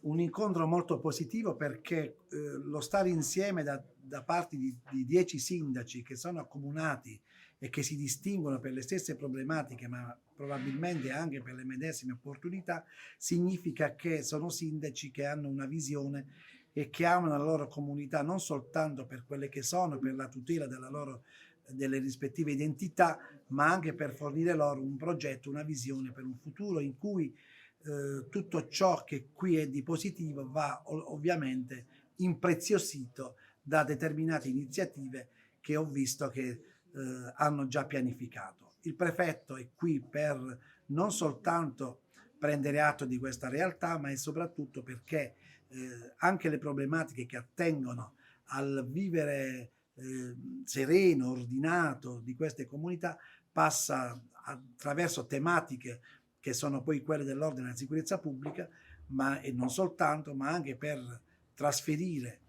un incontro molto positivo perché lo stare insieme da parte di 10 sindaci che sono accomunati e che si distinguono per le stesse problematiche, ma probabilmente anche per le medesime opportunità, significa che sono sindaci che hanno una visione e che amano la loro comunità non soltanto per quelle che sono, per la tutela delle rispettive identità, ma anche per fornire loro un progetto, una visione per un futuro in cui tutto ciò che qui è di positivo va ovviamente impreziosito da determinate iniziative che ho visto che hanno già pianificato. Il prefetto è qui per non soltanto prendere atto di questa realtà, ma è soprattutto perché anche le problematiche che attengono al vivere sereno, ordinato di queste comunità passa attraverso tematiche che sono poi quelle dell'ordine e della sicurezza pubblica, ma e non soltanto, ma anche per trasferire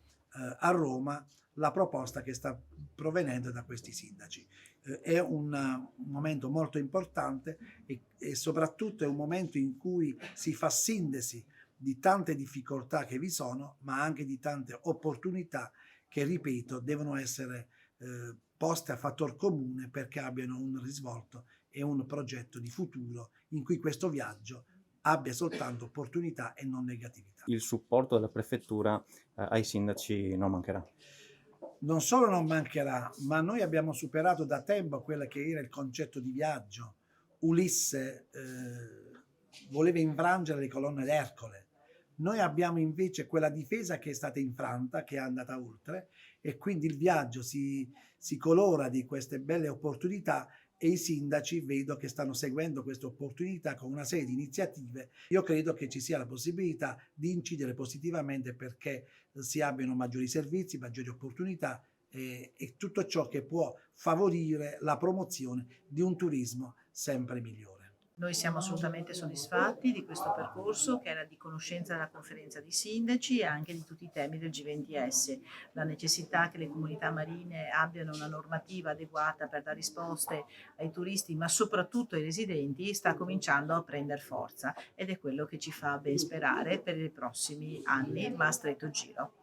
a Roma la proposta che sta provenendo da questi sindaci. È un momento molto importante e soprattutto è un momento in cui si fa sintesi di tante difficoltà che vi sono, ma anche di tante opportunità che, ripeto, devono essere poste a fattor comune perché abbiano un risvolto e un progetto di futuro in cui questo viaggio abbia soltanto opportunità e non negatività. Il supporto della prefettura, ai sindaci non mancherà. Non solo non mancherà, ma noi abbiamo superato da tempo quello che era il concetto di viaggio. Ulisse voleva infrangere le colonne d'Ercole. Noi abbiamo invece quella difesa che è stata infranta, che è andata oltre, e quindi il viaggio si colora di queste belle opportunità e i sindaci vedo che stanno seguendo queste opportunità con una serie di iniziative. Io credo che ci sia la possibilità di incidere positivamente perché si abbiano maggiori servizi, maggiori opportunità e tutto ciò che può favorire la promozione di un turismo sempre migliore. Noi siamo assolutamente soddisfatti di questo percorso che era di conoscenza della conferenza di sindaci e anche di tutti i temi del G20S. La necessità che le comunità marine abbiano una normativa adeguata per dare risposte ai turisti, ma soprattutto ai residenti, sta cominciando a prendere forza ed è quello che ci fa ben sperare per i prossimi anni, ma a stretto giro.